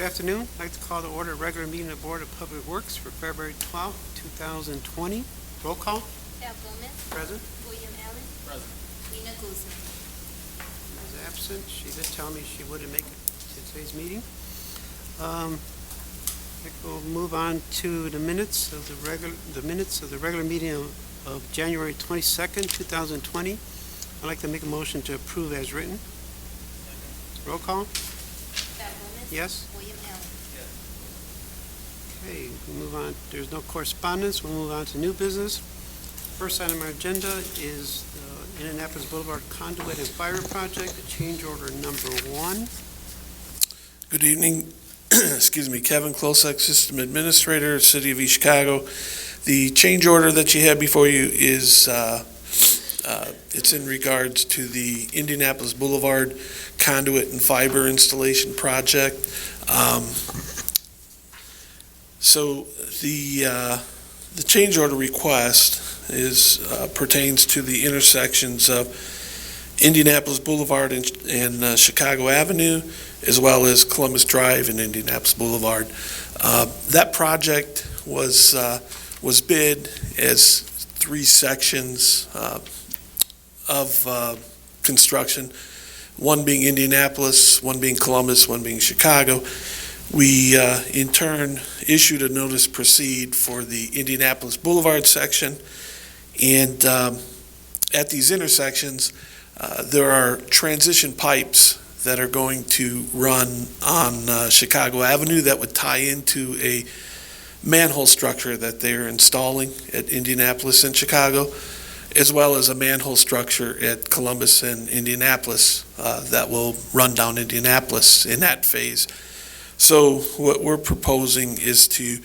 afternoon. I'd like to call to order a regular meeting of the Board of Public Works for February 12th, 2020. Roll call. Val Gomez. Present. William Allen. Present. Rena Guzman. Is absent. She did tell me she wouldn't make it to today's meeting. I think we'll move on to the minutes of the regular meeting of January 22nd, 2020. I'd like to make a motion to approve as written. Roll call. Val Gomez. Yes. William Allen. Okay, we'll move on. There's no correspondence. We'll move on to new business. First item on our agenda is the Indianapolis Boulevard Conduit and Fiber Project, change order number 1. Good evening. Excuse me, Kevin Klosek, System Administrator, City of East Chicago. The change order that you have before you is it's in regards to the Indianapolis Boulevard Conduit and Fiber Installation Project. So the change order request is pertains to the intersections of Indianapolis Boulevard and Chicago Avenue, as well as Columbus Drive and Indianapolis Boulevard. That project was bid as 3 sections of construction, one being Indianapolis, one being Columbus, one being Chicago. We, in turn, issued a notice proceed for the Indianapolis Boulevard section, and at these intersections, there are transition pipes that are going to run on Chicago Avenue that would tie into a manhole structure that they're installing at Indianapolis and Chicago, as well as a manhole structure at Columbus and Indianapolis that will run down Indianapolis in that phase. So what we're proposing is to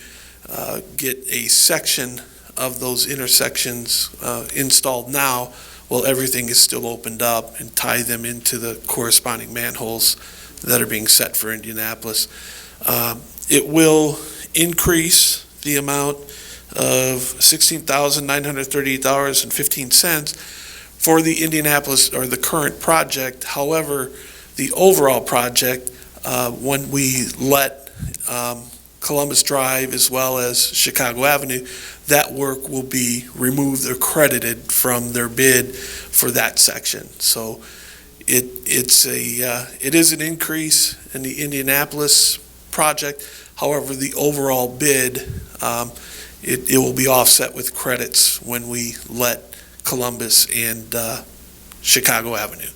get a section of those intersections installed now while everything is still opened up, and tie them into the corresponding manholes that are being set for Indianapolis. It will increase the amount of $16,938.15 for the Indianapolis, or the current project. However, the overall project, when we let Columbus Drive as well as Chicago Avenue, that work will be removed or credited from their bid for that section. So it is an increase in the Indianapolis project. However, the overall bid, it will be offset with credits when we let Columbus and Chicago Avenue.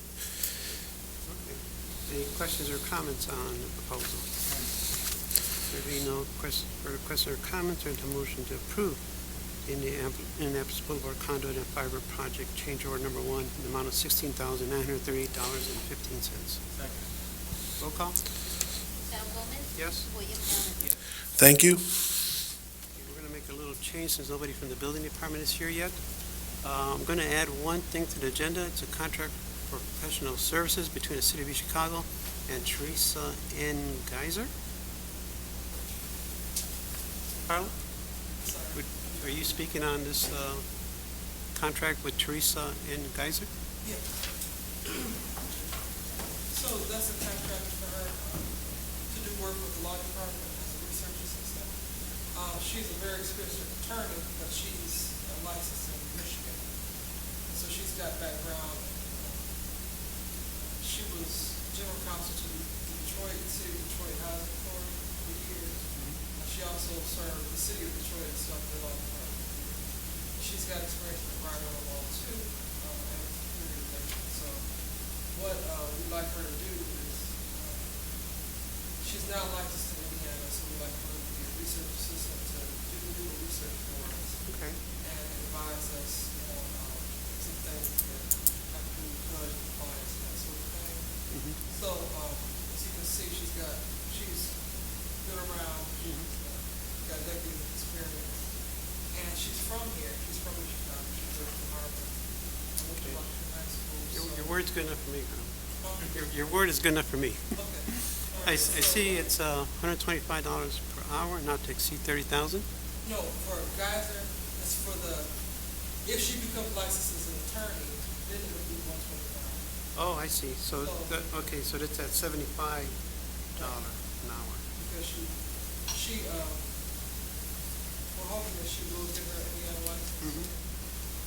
Any questions or comments on the proposal? There being no further questions or comments, or into motion to approve Indianapolis Boulevard Conduit and Fiber Project change order number 1 in the amount of $16,938.15. Roll call. Val Gomez. Yes. William Allen. Thank you. We're going to make a little change since nobody from the building department is here yet. I'm going to add one thing to the agenda. It's a contract for professional services between the City of East Chicago and Teresa N. Geyser. Carla? Are you speaking on this contract with Teresa N. Geyser? Yeah. So that's a contract for her to do work with the law department as a research assistant. She's a very experienced attorney, but she's licensed in Michigan. So she's got background. She was general counsel to the Detroit Housing Authority for years. She also served the city of Detroit itself, the law department. She's got experience in environmental law too, and computer relations. So what we'd like her to do is, she's now licensed in Indiana, so we'd like her to be a research assistant to do legal research for us. Okay. And advise us on some things that have to do with HUD compliance and that sort of thing. Mhm. So as you can see, she's been around, got decades of experience, and she's from here. She's from Chicago. She worked in Harvard. I went to Washington High School. Your word's good enough for me, Carla. Okay. Your word is good enough for me. Okay. I see it's $125 per hour, not to exceed 30,000. No, for Geyser, it's for if she becomes licensed as an attorney, then it would be 125. Oh, I see. So, okay, so that's at $75 an hour. because we're hoping that she will get her Indiana license.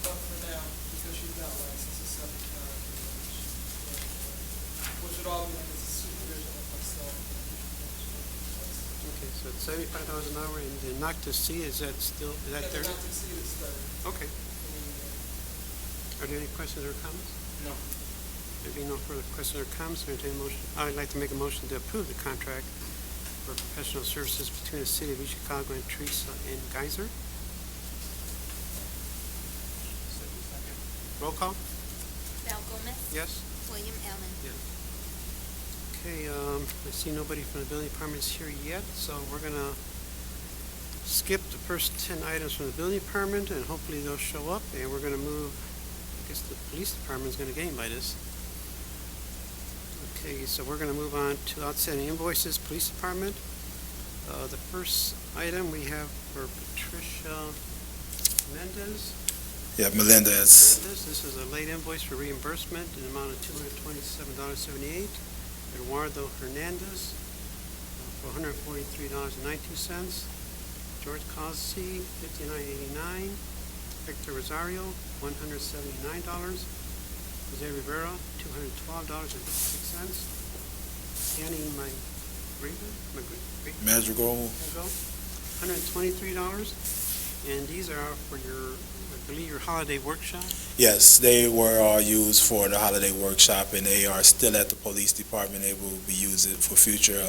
But for now, because she's not licensed, it's 75, which would all be under the supervision of myself. Okay, so it's $75 an hour, and the not to see, is that still, is that there? Not to exceed is 30. Okay. Are there any questions or comments? No. There being no further questions or comments, entertain a motion. I'd like to make a motion to approve the contract for professional services between the City of East Chicago and Teresa and Geyser. Roll call? Val Gomez. Yes? William Allen. Okay, I see nobody from the building department is here yet, so we're gonna skip the first 10 items from the building department, and hopefully they'll show up, and we're gonna move, I guess the police department's gonna gain by this. Okay, so we're gonna move on to outstanding invoices, police department. The first item we have for Patricia Mendez. Yeah, Melendez. This is a late invoice for reimbursement in the amount of $227.78. Eduardo Hernandez for $143.92. George Cossi, $59.89. Victor Rosario, $179. Jose Rivera, $212.56. Annie Madrigal. $123. And these are for your, I believe, your holiday workshop? Yes, they were all used for the holiday workshop, and they are still at the police department. They will be used for future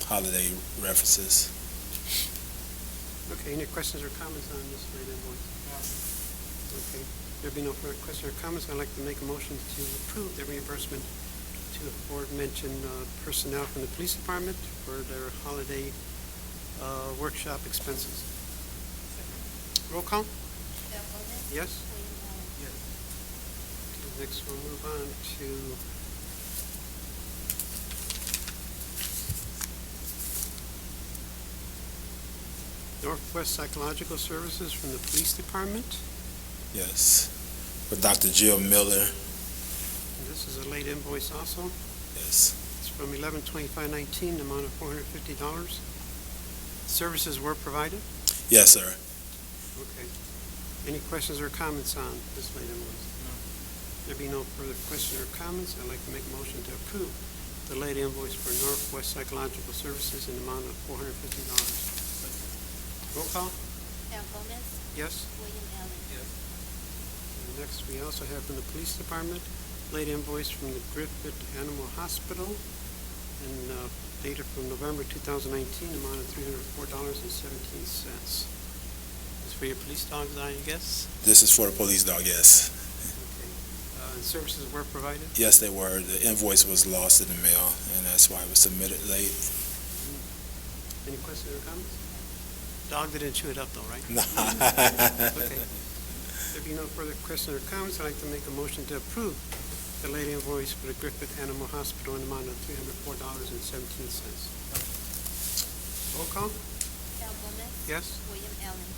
holiday references. Okay, any questions or comments on this late invoice? Okay, there be no further questions or comments, I'd like to make a motion to approve the reimbursement to aforementioned personnel from the police department for their holiday workshop expenses. Roll call? Val Gomez. Yes? William Allen. Okay, next we'll move on to Northwest Psychological Services from the police department. Yes, for Dr. Jill Miller. And this is a late invoice also. Yes, It's from 11/25/19, the amount of $450. Services were provided? yes, sir. Okay. Any questions or comments on this late invoice? There be no further questions or comments, I'd like to make a motion to approve the late invoice for Northwest Psychological Services in the amount of $450. Roll call? Val Gomez. Yes? William Allen. And next, we also have from the police department, late invoice from the Griffith Animal Hospital, and dated from November 2019, amount of $304.17. This is for your police dogs, I guess? This is for the police dog, yes. Okay. And services were provided? Yes, they were. The invoice was lost in the mail, and that's why it was submitted late. Any questions or comments? Dog didn't chew it up though, right? Okay. There be no further questions or comments, I'd like to make a motion to approve the late invoice for the Griffith Animal Hospital in the amount of $304.17. Roll call? Val Gomez. Yes? William Allen.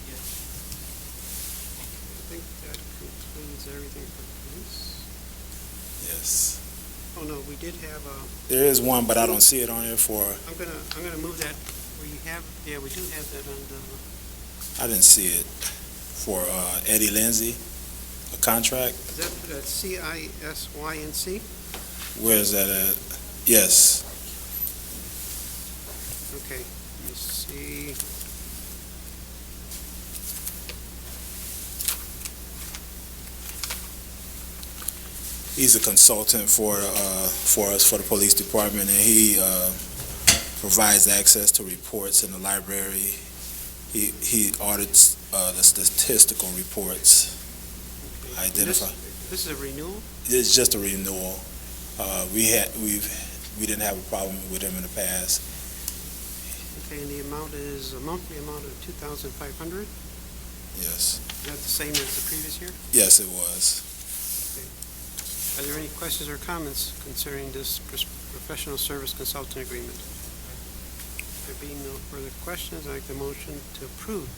I think that concludes everything for police. Yes. Oh, no, we did have There is one, but I don't see it on here for, I'm gonna move that, we have, yeah, we do have that on the, I didn't see it, for Eddie Lindsay, a contract. is that for that CISYNC? Where is that at? Yes. Okay, let me see. He's a consultant for us, for the police department, and he provides access to reports in the library. He audits the statistical reports. Okay. And Identify. This is a renewal? It's just a renewal. We didn't have a problem with him in the past. Okay, and the amount is, a monthly amount of $2,500? Yes. Is that the same as the previous year? Yes, it was. Are there any questions or comments concerning this professional service consultant agreement? There being no further questions, I'd like the motion to approve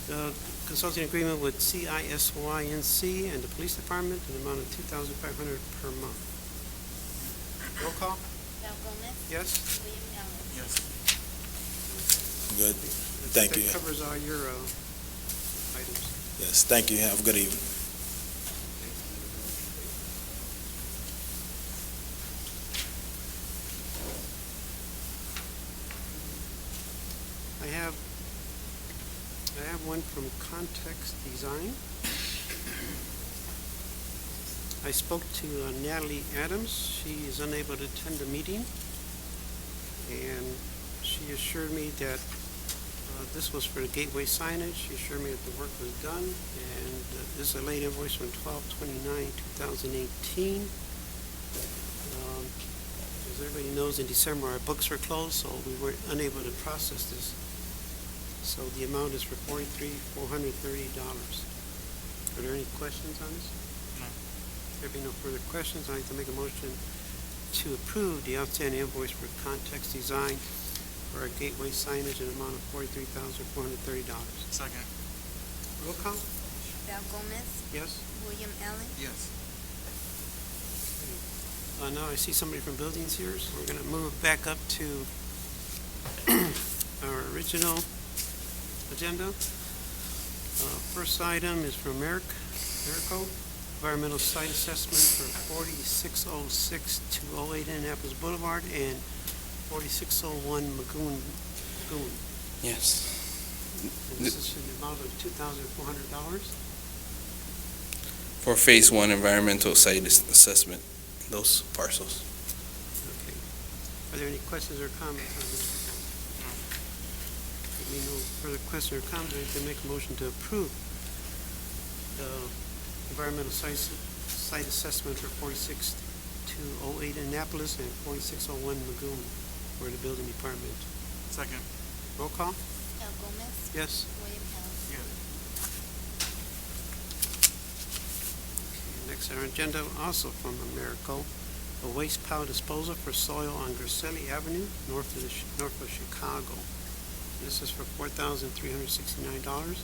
the consulting agreement with CISYNC and the police department in the amount of $2,500 per month. Roll call? Val Gomez. Yes? William Allen. Yes. Good. Thank you. That covers all your items. Yes, thank you. Have a good evening. I have one from Context Design. I spoke to Natalie Adams. She is unable to attend the meeting, and she assured me that this was for the gateway signage. She assured me that the work was done, and this is a late invoice from 12/29/2018. As everybody knows, in December our books were closed, so we were unable to process this. So the amount is for $43,430. Are there any questions on this? No. There being no further questions, I'd like to make a motion to approve the outstanding invoice for Context Design for our gateway signage in the amount of $43,430. Second. Roll call? Val Gomez. Yes? William Allen. Yes. Now I see somebody from buildings here, so we're gonna move back up to our original agenda. First item is from Miracle, environmental site assessment for 4606-208 Indianapolis Boulevard and 4601 Magoon. Yes. And this is in the amount of $2,400. For Phase 1 environmental site assessment, those parcels. Okay. Are there any questions or comments on this? There being no further questions or comments, I can make a motion to approve the environmental site assessment for 46208 Annapolis and 4601 Magoon for the building department. Second. Roll call? Val Gomez. Yes. William Allen. Yes. Next on our agenda, also from Americo, a waste pile disposal for soil on Griselli Avenue, north of Chicago. This is for $4,369.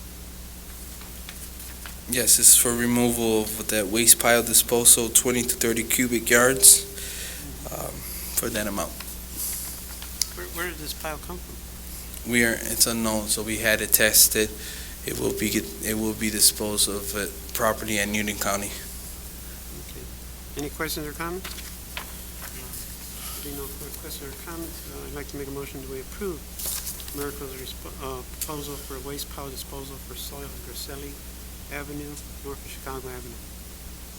Yes, this is for removal of that waste pile disposal, 20 to 30 cubic yards, for that amount. Where did this pile come from? It's unknown, so we had it tested. It will be disposed of at property in Union County. Okay. Any questions or comments? Being no further questions or comments, I'd like to make a motion that we approve Miracle's proposal for waste pile disposal for soil on Griselli Avenue, north of Chicago Avenue.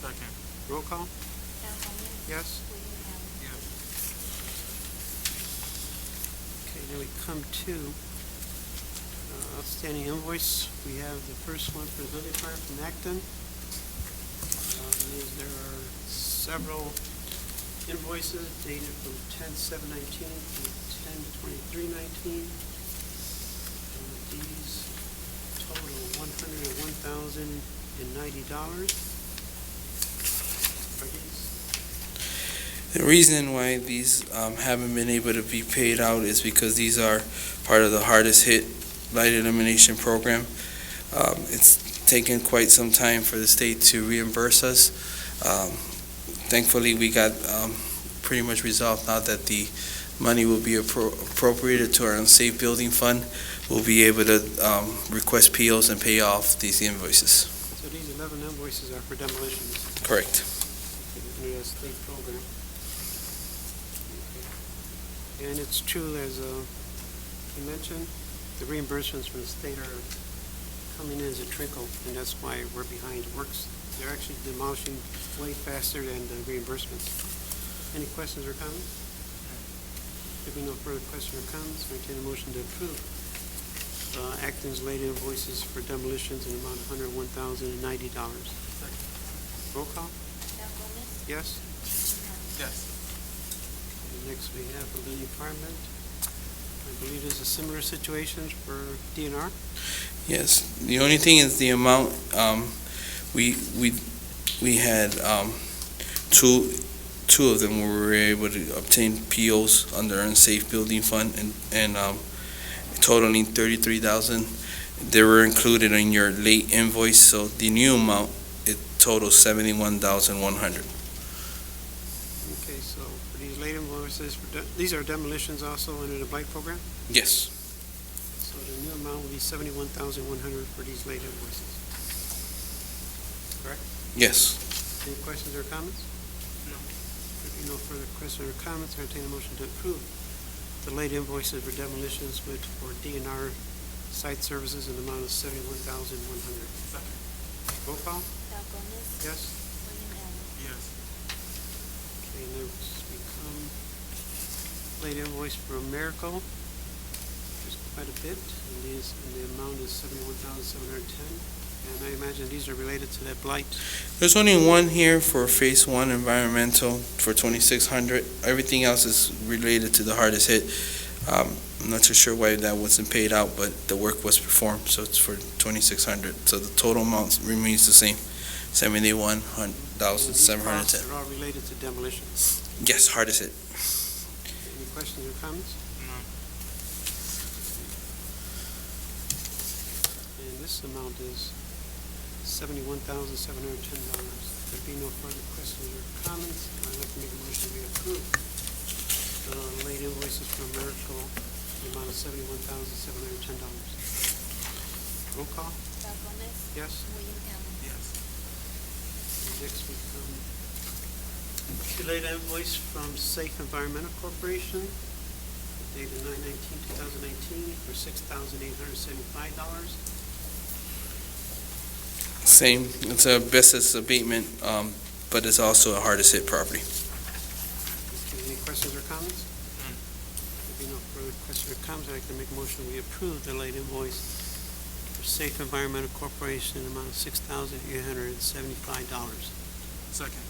Second. Roll call? Val Gomez. Yes? William Allen. Yes. Okay, then we come to outstanding invoice. We have the first one for the building department from Acton. There are several invoices dated from 10/7/19 to 10/23/19. These total $101,090. Are these? The reason why these haven't been able to be paid out is because these are part of the hardest hit blight elimination program. It's taken quite some time for the state to reimburse us. Thankfully, we got pretty much resolved now that the money will be appropriated to our unsafe building fund. We'll be able to request POs and pay off these invoices. So these 11 invoices are for demolitions. Correct. Under that state program. Okay. And it's true, as you mentioned, the reimbursements from the state are coming in as a trickle, and that's why we're behind. They're actually demolishing way faster than the reimbursements. Any questions or comments? There being no further questions or comments, I entertain a motion to approve Acton's late invoices for demolitions in the amount of $101,090. Roll call? Val Gomez. Yes? William Allen. Yes. And next we have the building department. I believe there's a similar situation for DNR. Yes, the only thing is the amount, we had two of them where we were able to obtain POs under unsafe building fund and totaling $33,000. They were included in your late invoice, so the new amount, it totals $71,100. Okay, so for these late invoices, invoices, these are demolitions also under the blight program? Yes. So the new amount will be 71,100 for these late invoices. Yes. Any questions or comments? No. There being no further questions or comments, I entertain a motion to approve the late invoices for demolitions for DNR site services in the amount of 71,100. Second. Roll call? Del Gomez. Yes? William Allen. Yes. Okay, next we come, late invoice for Americal, there's quite a bit, and the amount is 71,710. And I imagine these are related to that blight. There's only one here for Phase 1 environmental for 2,600. Everything else is related to the hardest hit. I'm not too sure why that wasn't paid out, but the work was performed, so it's for 2,600. So the total amount remains the same, And these 71,710. costs are all related to demolition. Yes, hardest hit. Any questions or comments? No. And this amount is $71,710. There be no further questions or comments, I'd like to make a motion we approve the late invoices for Americal, the amount of $71,710. Roll call? Del Gomez. Yes? William Allen. Yes. And next we come to late invoice from Safe Environmental Corporation, dated 9/19/2019 for $6,875. Same, it's a business abatement, but it's also a hardest hit property. Okay, any questions or comments? None. There be no further questions or comments, I'd like to make a motion we approve the late invoice for Safe Environmental Corporation in the amount of $6,875. Second.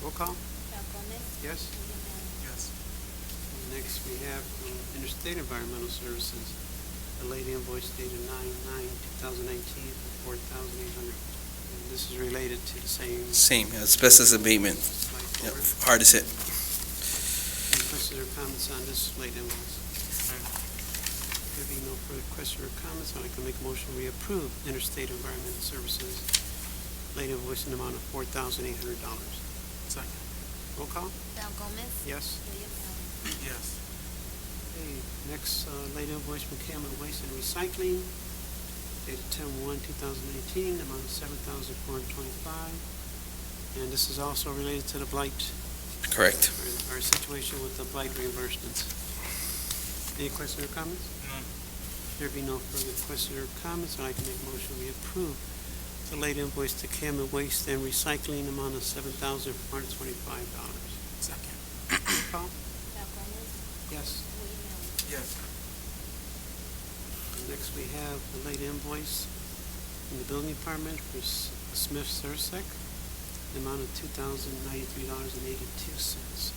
Roll call? Del Gomez. Yes? William Allen. Yes. And next we have from Interstate Environmental Services, the late invoice dated 9/9/2019 for $4,800. And this is related to the same Same, asbestos abatement, slight yep, program. hardest hit. Any questions or comments on this late invoice? There be no further questions or comments, I'd like to make a motion we approve Interstate Environmental Services late invoice in the amount of $4,800. Second. Roll call? Del Gomez. Yes? William Allen. Yes. Okay, next, late invoice from Cameron Waste and Recycling, dated 10/1/2019, amount of $7,425. And this is also related to the blight, Correct. our situation with the blight reimbursements. Any questions or comments? None. There be no further questions or comments, I'd like to make a motion we approve the late invoice to Cameron Waste and Recycling, amount of $7,425. Second. Roll call? Del Gomez. Yes. William Allen. Yes. Next, we have the late invoice from the building department for Smith Sursec, the amount of $2,093.82.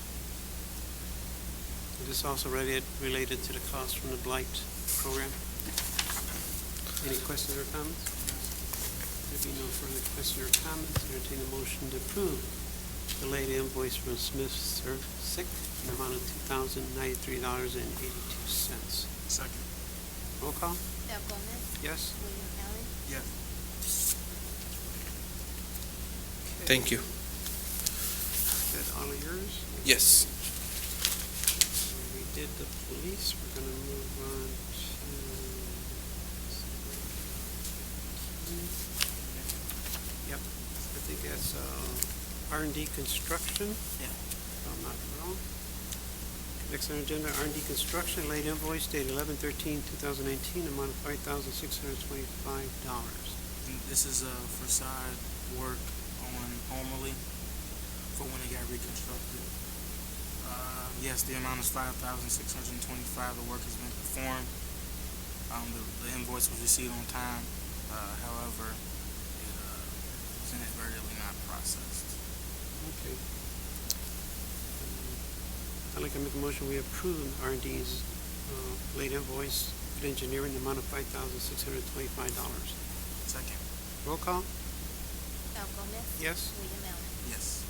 This is also related to the cost from the blight program. Any questions or comments? There be no further questions or comments, entertain a motion to approve the late invoice from Smith Sursec, the amount of $2,093.82. Second. Roll call? Del Gomez. Yes? William Allen. Yes. Thank you. Is that all of yours? Yes. We did the police, we're gonna move on to... Yep, I think that's R&D Construction. Yeah. If I'm not wrong. Next on the agenda, R&D Construction, late invoice dated 11/13/2019, amount of $5,625. And this is facade work on Homerly for when it got reconstructed. Yes, the amount is $5,625. The work has been performed. The invoice was received on time. However, it was inadvertently not processed. Okay. I'd like to make a motion, we approve R&D's late invoice for engineering, the amount of $5,625. Second. Roll call? Del Gomez. Yes? William Allen. Yes.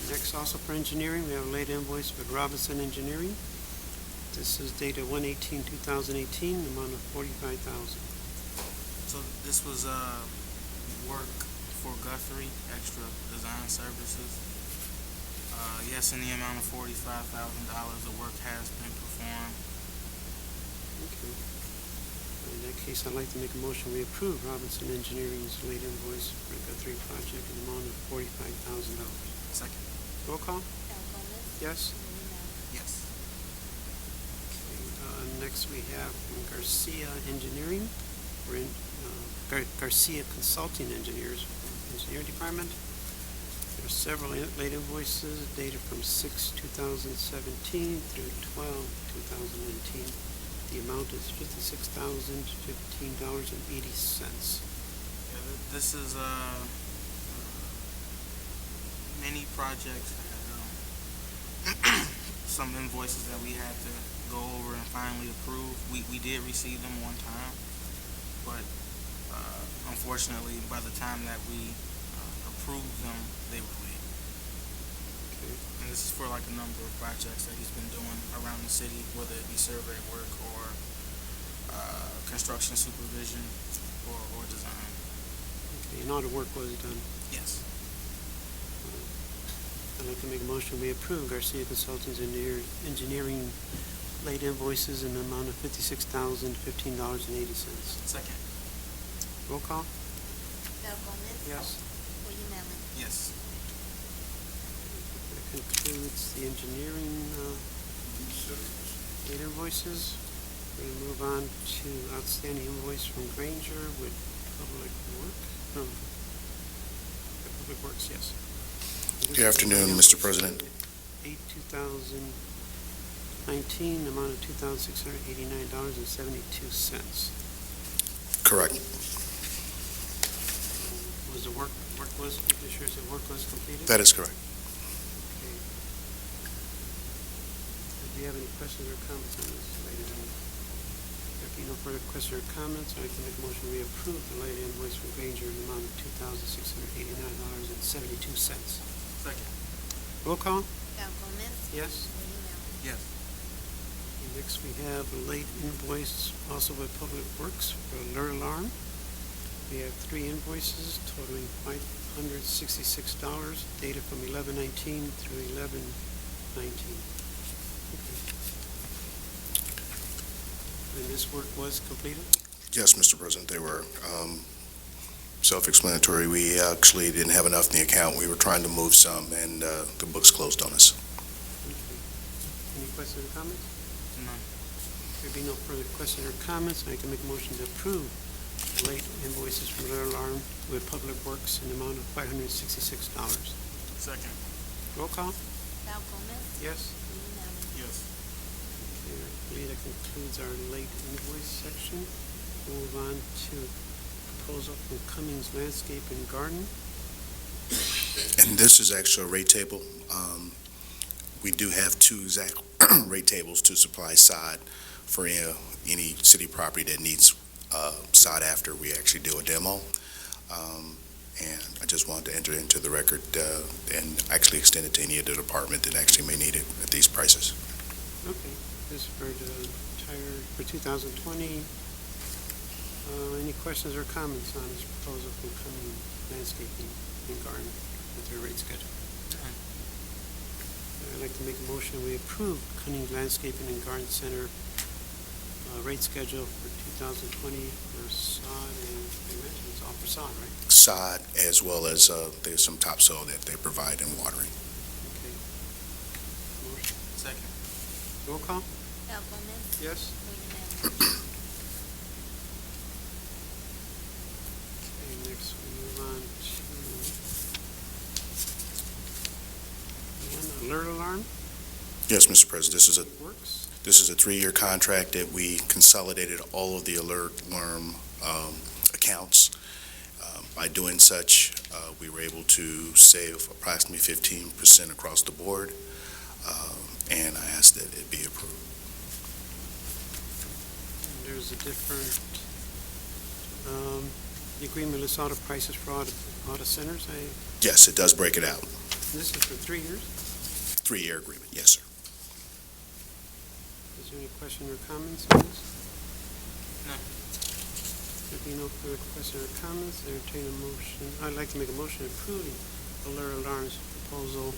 Next, also for engineering, we have a late invoice with Robinson Engineering. This is dated 1/18/2018, the amount of $45,000. So this was work for Guthrie, extra design services. Yes, in the amount of $45,000, the work has been performed. Okay. In that case, I'd like to make a motion, we approve Robinson Engineering's late invoice for the Guthrie project in the amount of $45,000. Second. Roll call? Al Gomez. Yes? William Allen. Yes. Next, we have from Garcia Engineering, we're in, Garcia Consulting Engineers, Engineering Department. There are several late invoices dated from 6/2017 through 12/2019. The amount is $56,015.80. This is many projects had some invoices that we had to go over and finally approve. We did receive them one time, but unfortunately, by the time that we approved them, they were late. Okay. And this is for like a number of projects that he's been doing around the city, whether it be survey work or construction supervision or design. Okay, and all the work was done. Yes. I'd like to make a motion, we approve Garcia Consulting's engineering late invoices in the amount of $56,015.80. Second. Roll call? Al Gomez. Yes. William Allen. Yes. That concludes the engineering late invoices. We're going to move on to outstanding invoice from Granger with Public Works, yes. Good afternoon, Mr. President. 8/2019, amount of $2,689.72. Correct. Was the work was, making sure the work was completed? That is correct. Okay. Do you have any questions or comments on this lady? If you no further questions or comments, I'd like to make a motion we approve the late invoice from Granger in the amount of $2,689.72. Second. Roll call? Al Gomez. Yes. William Allen. Yes. And next, we have a late invoice also with Public Works for alert alarm. We have 3 invoices totaling $566, dated from 11/19 through 11/19. And this work was completed? Yes, Mr. President, they were self-explanatory. We actually didn't have enough in the account. We were trying to move some, and the books closed on us. Okay. Any questions or comments? None. There be no further questions or comments, I can make a motion to approve late invoices from alert alarm with Public Works in the amount of $566. Second. Roll call? Al Gomez. Yes? William Allen. Yes. Okay, I believe that concludes our late invoice section. We'll move on to proposal from Cummings Landscape and Garden. And this is actually a rate table. We do have 2 exact rate tables to supply sod for any city property that needs sod after we actually do a demo. And I just wanted to enter into the record and actually extend it to any other department that actually may need it at these prices. Okay, this is for the entire, for 2020. Any questions or comments on this proposal from Cummings Landscaping and Garden with their rate schedule? I'd like to make a motion, we approve Cummings Landscaping and Garden Center rate schedule for 2020 for sod, and you mentioned it's all for sod, right? Sod, as well as there's some topsoil that they provide in watering. Okay. Motion. Second. Roll call? Al Gomez. Yes? William Allen. Okay, next we move on to alert alarm Yes, Mr. President, works. this is a 3-year contract that we consolidated all of the alert alarm accounts. By doing such, we were able to save approximately 15% across the board, and I asked that it be approved. And there's a different, the agreement lists all the prices for all the centers. Yes, it does break it out. This is for 3 years. 3-year agreement, yes, sir. Is there any question or comments on this? No. There be no further question or comments, entertain a motion. I'd like to make a motion approving alert alarms proposal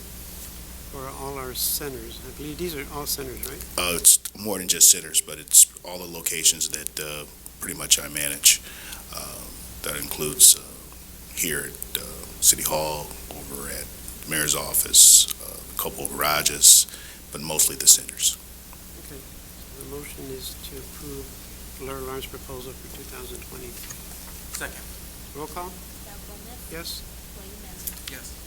for all our centers. I believe these are all centers, right? It's more than just centers, but it's all the locations that pretty much I manage. That includes here at City Hall, over at Mayor's office, a couple of garages, but mostly the centers. Okay. So the motion is to approve Laura Lawrence proposal for 2020. Second. Roll call? Val Gomez. Yes? William Melton. Yes.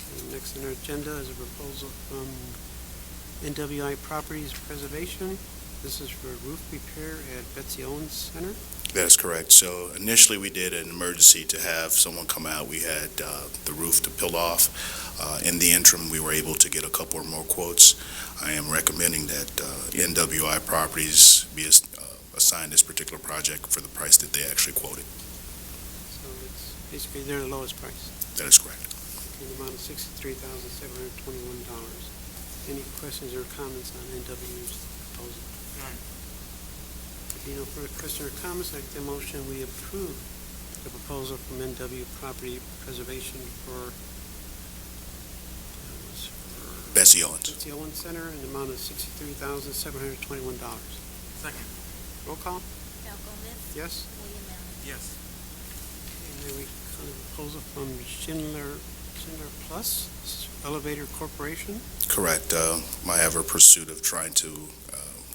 Okay, next on our agenda is a proposal from NWI Properties Preservation. This is for roof repair at Betsy Owens Center. That is correct. So initially, we did an emergency to have someone come out. We had the roof to peel off. In the interim, we were able to get a couple more quotes. I am recommending that NWI Properties be assigned this particular project for the price that they actually quoted. So it's basically they're the lowest price. That is correct. In the amount of $63,721. Any questions or comments on NW's proposal? None. If you no further questions or comments, I make the motion we approve the proposal from NW Property Preservation for Betsy Owens. Betsy Owens Center in the amount of $63,721. Second. Roll call? Val Gomez. Yes? William Melton. Yes. And then we have a proposal from Schindler Plus Elevator Corporation. Correct. My ever pursuit of trying to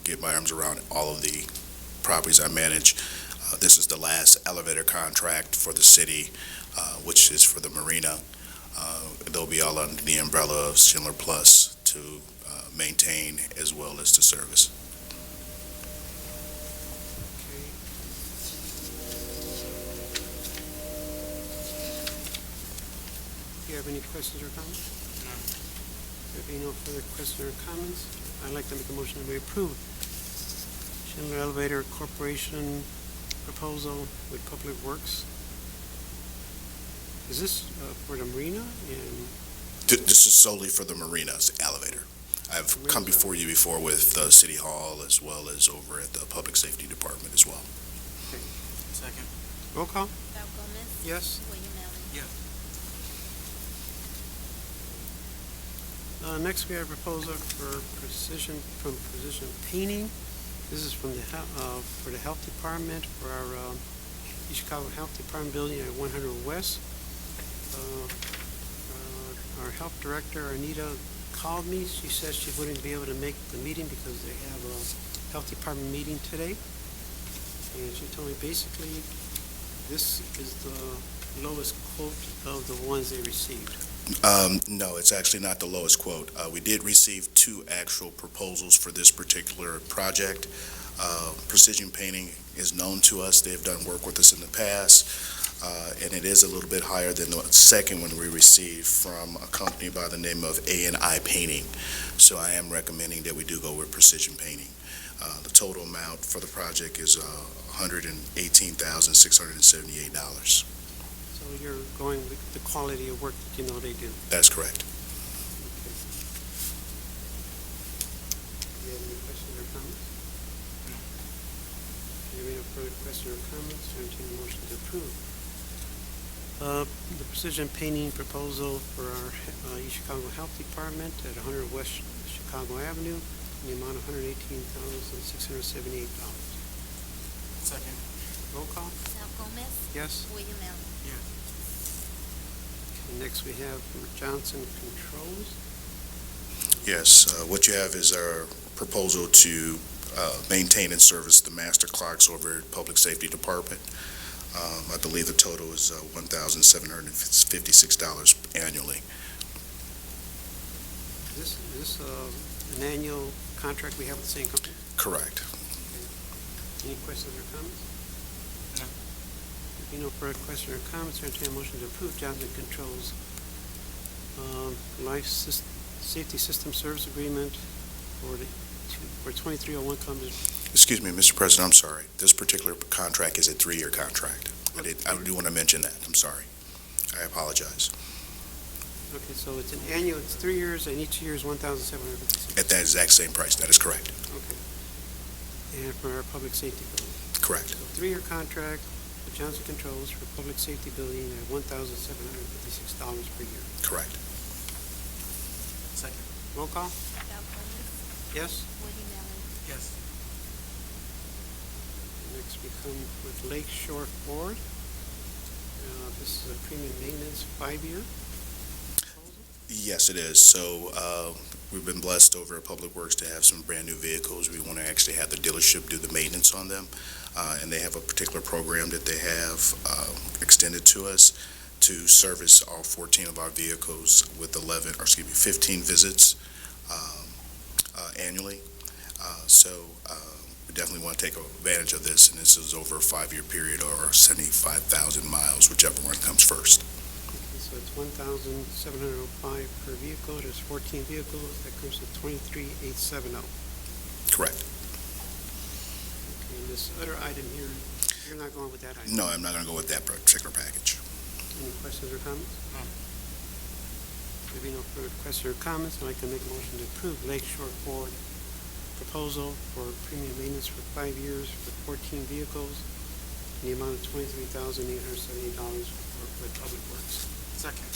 get my arms around all of the properties I manage. This is the last elevator contract for the city, which is for the marina. They'll be all under the umbrella of Schindler Plus to maintain as well as to service. Okay. Do you have any questions or comments? None. There being no further questions or comments, I'd like to make a motion that we approve Schindler Elevator Corporation proposal with Public Works. Is this for the marina? And This is solely for the marina's elevator. I've come Marina's before you before with City Hall as well as over at the Public Safety Department as well. Second. roll call? Val Gomez. Yes? William Melton. Yes. Next, we have a proposal for Precision Painting. This is from for the Health Department, for our East Chicago Health Department building at 100 West. Our health director, Anita, called me. She says she wouldn't be able to make the meeting because they have a health department meeting today. And she told me basically this is the lowest quote of the ones they received. No, it's actually not the lowest quote. We did receive 2 actual proposals for this particular project. Precision Painting is known to us. They've done work with us in the past, and it is a little bit higher than the second one we received from a company by the name of A&I Painting. So I am recommending that we do go with Precision Painting. The total amount for the project is $118,678. So you're going with the quality of work that you know they do. That's correct. Do you have any questions or comments? No. Do you have any further questions or comments? Entertain a motion to approve. The Precision Painting proposal for our East Chicago Health Department at 100 West Chicago Avenue in the amount of $118,678. Second. Roll call? Val Gomez. Yes? William Melton. Yes. And next we have Johnson Controls. Yes, what you have is our proposal to maintain and service the master clocks over at Public Safety Department. I believe the total is $1,756 annually. Is this an annual contract we have with the same company? Correct. Any questions or comments? No. If you no further questions or comments, entertain a motion to approve Johnson Controls Safety System Service Agreement for 2301 Columbus. Excuse me, Mr. President, I'm sorry. This particular contract is a 3-year contract. I do want to mention that. I'm sorry. I apologize. Okay, so it's an annual, it's 3 years, and each year is $1,756. At that exact same price. That is correct. Okay. And for our public safety building. Correct. So 3-year contract, for Johnson Controls for Public Safety Building at $1,756 per year. Correct. Second. Roll call? Val Gomez, Yes? William Allen, Yes. Next, we come with Lake Shore Ford. This is a premium maintenance 5-year. Yes, it is. So we've been blessed over at Public Works to have some brand-new vehicles. We want to actually have the dealership do the maintenance on them, and they have a particular program that they have extended to us to service all 14 of our vehicles with 15 visits annually. So we definitely want to take advantage of this, and this is over a 5-year period or 75,000 miles, whichever one comes first. Okay, so it's $1,705 per vehicle. There's 14 vehicles. That comes to $23,870. Correct. Okay, and this other item here, you're not going with that item? No, I'm not going to go with that particular package. Any questions or comments? No. There being no further questions or comments, I'd like to make a motion to approve Lake Shore Ford proposal for premium maintenance for 5 years for 14 vehicles in the amount of $23,878 with Public Works. Second.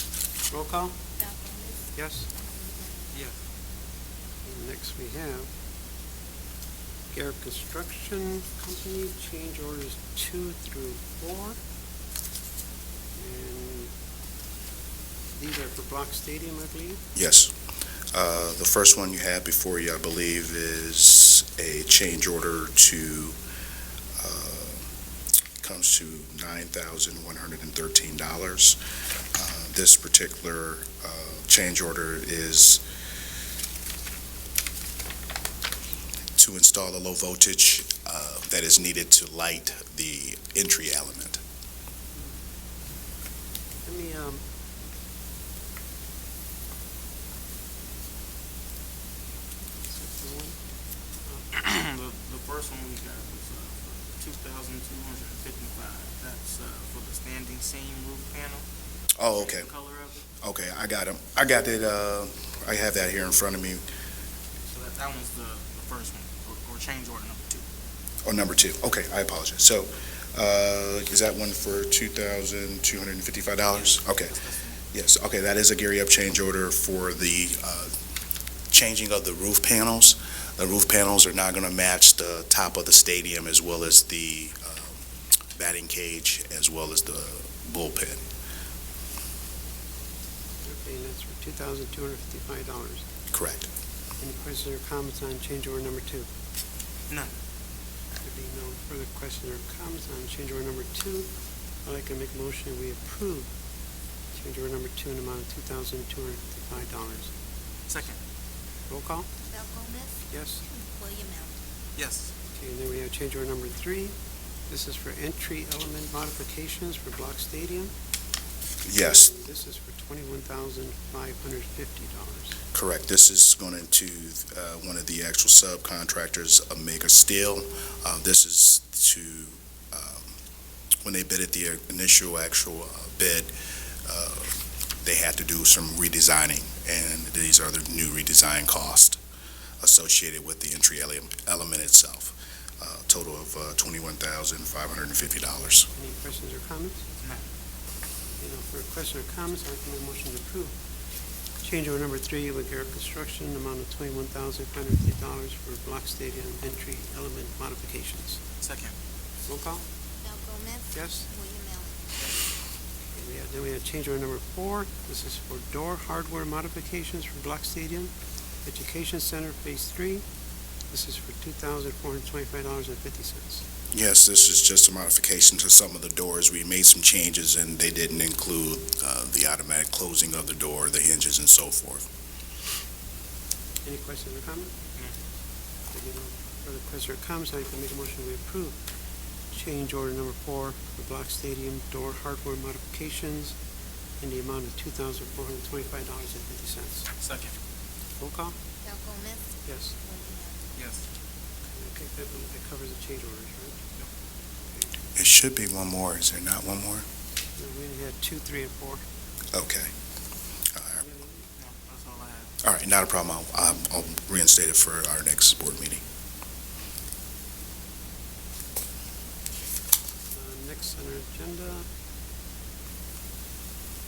Roll call? Val Gomez, Yes? William Allen, Yes. And next we have Garrett Construction Company, change orders 2 through 4. And these are for Block Stadium, I believe. Yes. The first one you have before you, I believe, is a change order to, comes to $9,113. This particular change order is to install a low voltage that is needed to light the entry element. Let me, The first one we got was for $2,255. That's for the standing seam roof panel. Oh, okay. The color of it. Okay, I got 'em. I got it, I have that here in front of me. So that one's the first one, or change order number 2. Oh, number 2. Okay, I apologize. So, is that one for $2,255? Okay, That's the one. yes, okay, that is a Gary Up change order for the changing of the roof panels. The roof panels are not going to match the top of the stadium as well as the batting cage as well as the bullpen. okay, and that's for $2,255. Correct. Any questions or comments on change order number 2? None. There being no further questions or comments on change order number 2, I'd like to make a motion we approve change order number 2 in the amount of $2,255. Second. Roll call? Val Gomez, Yes? William Allen, Yes. Okay, and then we have change order number 3. This is for entry element modifications for Block Stadium. Yes, This is for $21,550. correct. This is going to one of the actual subcontractors, Omega Steel. This is to, when they bid at the initial actual bid, they had to do some redesigning, and these are the new redesign costs associated with the entry element itself. Total of $21,550. Any questions or comments? No. You know, for questions or comments, I'd like to make a motion to approve. Change order number 3 with Garrett Construction, amount of $21,550 for Block Stadium entry element modifications. Second. Roll call? Val Gomez, Yes? William Allen, Okay, then we have change order number 4. This is for door hardware modifications for Block Stadium Education Center Phase 3. This is for $2,425.50. Yes, this is just a modification to some of the doors. We made some changes, and they didn't include the automatic closing of the door, the hinges, and so forth. Any questions or comments? No. There being no further questions or comments, I'd like to make a motion we approve change order number 4 for Block Stadium door hardware modifications in the amount of $2,425.50. Second. Roll call? Val Gomez, Yes. William Allen, Yes. Okay, that covers the change orders, right? It should be one more. Is there not one more? No, we only had 2, 3, and 4. Okay. No, that's all I have. All right, not a problem. I'll reinstate it for our next board meeting. Next, under agenda,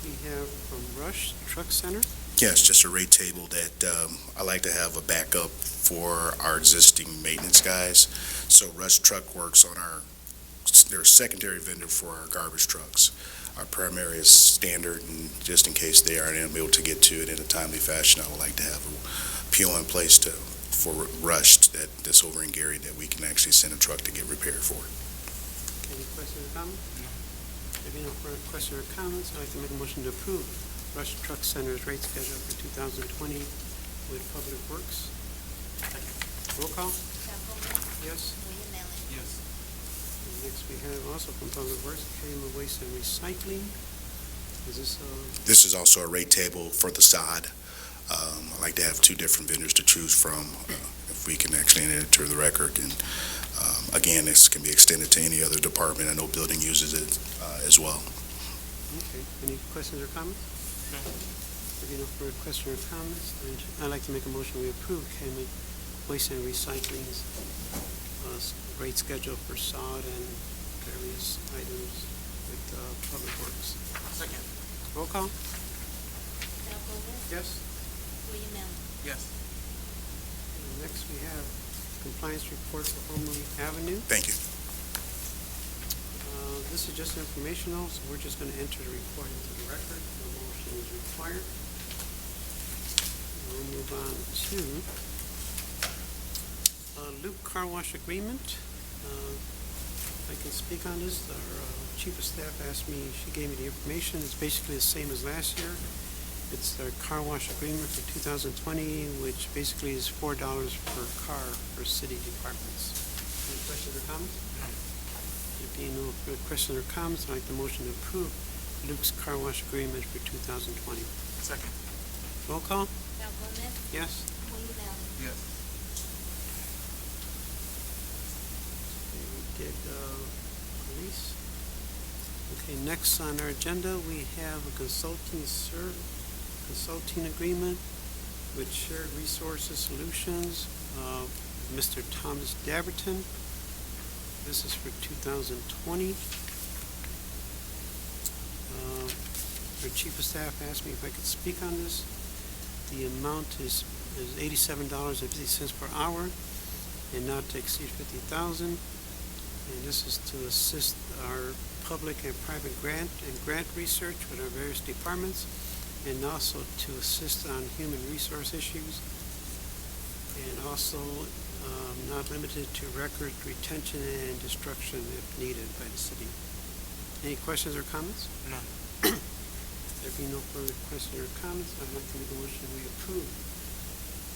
we have from Rush Truck Center. Yes, just a rate table that I like to have a backup for our existing maintenance guys. So Rush Truck works on their secondary vendor for our garbage trucks. Our primary is standard, and just in case they aren't able to get to it in a timely fashion, I would like to have a PO in place for Rush that's over in Gary that we can actually send a truck to get repaired for. Any questions or comments? There being no further questions or comments, I'd like to make a motion to approve Rush Truck Center's rate schedule for 2020 with Public Works. Roll call? Chuck Harmon. Yes. William Allen. Yes. And next we have also from Public Works, Kama Waste and Recycling. Is this, This is also a rate table for the sod. I like to have two different vendors to choose from, if we can actually enter the record. And again, this can be extended to any other department. I know building uses it as well. okay, any questions or comments? No. There being no further questions or comments, I'd like to make a motion we approve Kama Waste and Recycling's rate schedule for sod and various items with Public Works. Second. Roll call? Chuck Harmon. Yes. William Allen. Yes. And next we have compliance report for Homeland Avenue. Thank you. This is just informational, so we're just going to enter the report into the record. No motion is required. We'll move on to Loop Car Wash Agreement. I can speak on this. Our chief of staff asked me, she gave me the information. It's basically the same as last year. It's their car wash agreement for 2020, which basically is $4 per car for city departments. Any questions or comments? No. There being no further questions or comments, I'd like the motion to approve Luke's car wash agreement for 2020. Second. Roll call? Chuck Harmon. Yes. William Allen. Yes. Okay, we did police. Okay, next on our agenda, we have a consulting agreement with Shared Resources Solutions, Mr. Thomas Daverton. This is for 2020. Our chief of staff asked me if I could speak on this. The amount is $87.50 per hour and not to exceed $50,000. And this is to assist our public and private grant research with our various departments, and also to assist on human resource issues, and also not limited to record retention and destruction if needed by the city. Any questions or comments? None. There be no further questions or comments, I'd like to make a motion we approve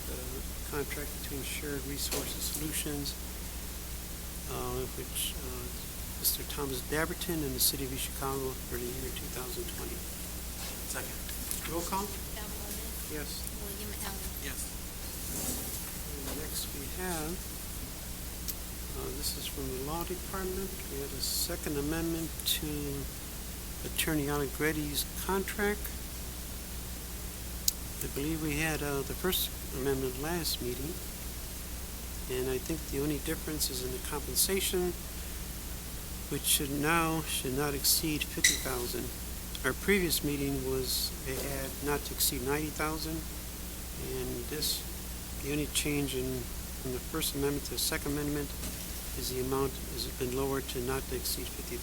the contract between Shared Resources Solutions, which Mr. Thomas Daverton and the City of East Chicago for the year 2020. Second. Roll call? Chuck Harmon. Yes. William Allen. Yes. And next we have, this is from the Law Department. We have a second amendment to Attorney Allegretti's contract. I believe we had the first amendment last meeting, and I think the only difference is in the compensation, which should not exceed $50,000. Our previous meeting was, they had not to exceed $90,000, and the only change from the First Amendment to the Second Amendment is the amount has been lowered to not to exceed $50,000.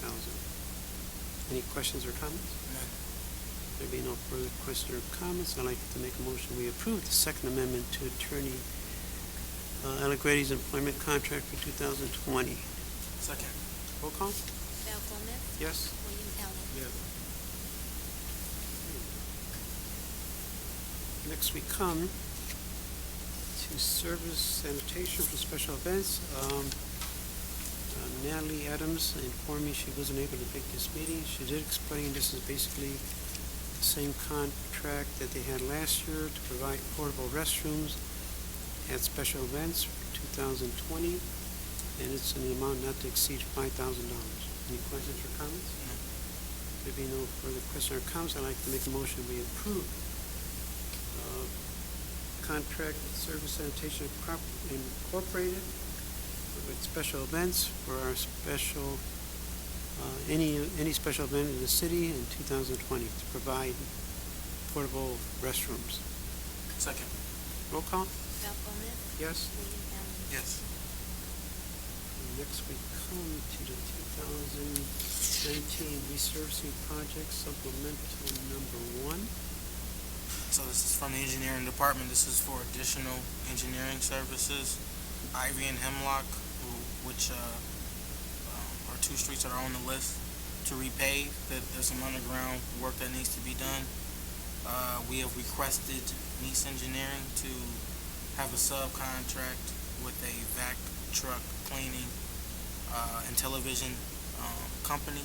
Any questions or comments? None. There be no further questions or comments, I'd like to make a motion we approve the Second Amendment to Attorney Allegretti's employment contract for 2020. Second. Roll call? Chuck Harmon. Yes? William Allen. Yes. Next we come to service sanitation for special events. Natalie Adams informed me she wasn't able to make this meeting. She did explain this is basically the same contract that they had last year to provide portable restrooms at special events for 2020, and it's in the amount not to exceed $5,000. Any questions or comments? No. There be no further questions or comments, I'd like to make a motion we approve contract with Service Sanitation Incorporated with special events for our special any special event in the city in 2020 to provide portable restrooms. Second. Roll call? Ralph Gomez, Yes? William Allen. Yes. Next we come to the 2019 resurfacing project supplemental number 1. So this is from the engineering department. This is for additional engineering services. Ivy and Hemlock, which are two streets that are on the list to repave. There's some underground work that needs to be done. We have requested Nice Engineering to have a subcontract with a vac truck cleaning and television company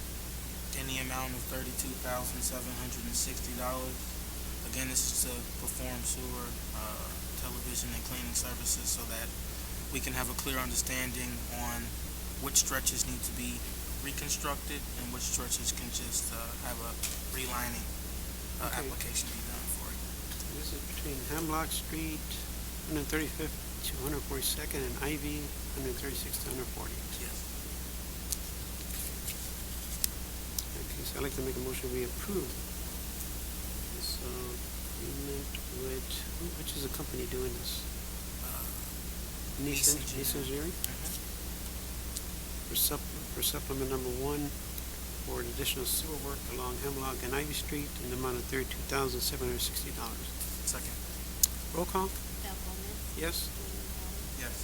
in the amount of $32,760. Again, this is to perform sewer, television, and cleaning services so that we can have a clear understanding on which stretches need to be reconstructed and which stretches can just have a relining Okay. application be done for it. This is between Hemlock Street, 135th to 142nd, and Ivy, 136th to 140th. Yes. Okay, so I'd like to make a motion, we approve this agreement with, which is the company doing this? Nice Nice Engineering? Mhm. For supplement number 1, for an additional sewer work along Hemlock and Ivy Street in the amount of $32,760. Second. Roll call? Ralph Gomez, Yes? William Allen. Yes.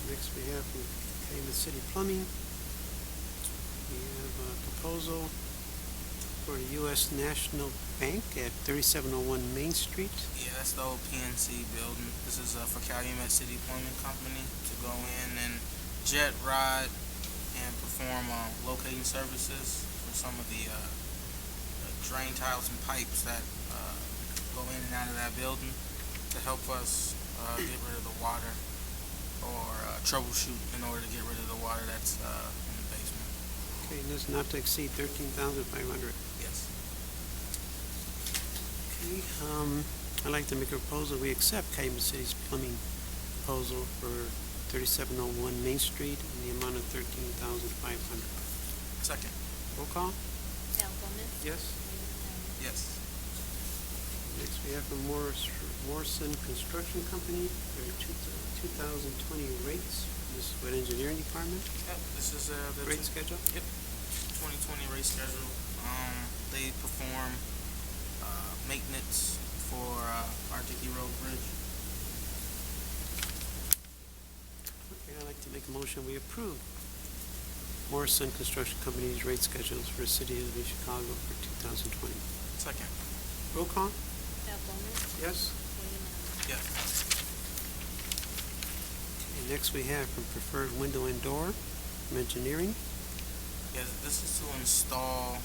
Next we have from Calumet City Plumbing. We have a proposal for the U.S. National Bank at 3701 Main Street. Yeah, that's the old PNC building. This is for Calumet City Plumbing Company to go in and jet rod and perform locating services for some of the drain tiles and pipes that go in and out of that building to help us get rid of the water or troubleshoot in order to get rid of the water that's in the basement. Okay, and this not to exceed 13,500. Yes. Okay, I'd like to make a proposal, we accept Calumet City's plumbing proposal for 3701 Main Street in the amount of $13,500. Second. Roll call? Ralph Gomez, Yes? William Allen. Yes. Next we have from Morrison Construction Company, their 2020 rates. This is what engineering department, Yep. This is the rate schedule? 2020 race schedule. They perform maintenance for Arctic Road Bridge. Okay, I'd like to make a motion, we approve Morrison Construction Company's rate schedules for the city of Chicago for 2020. Second. Roll call? Ralph Gomez, Yes? William Allen. Yes. Okay, next we have from Preferred Window and Door from engineering. Yes, this is to install a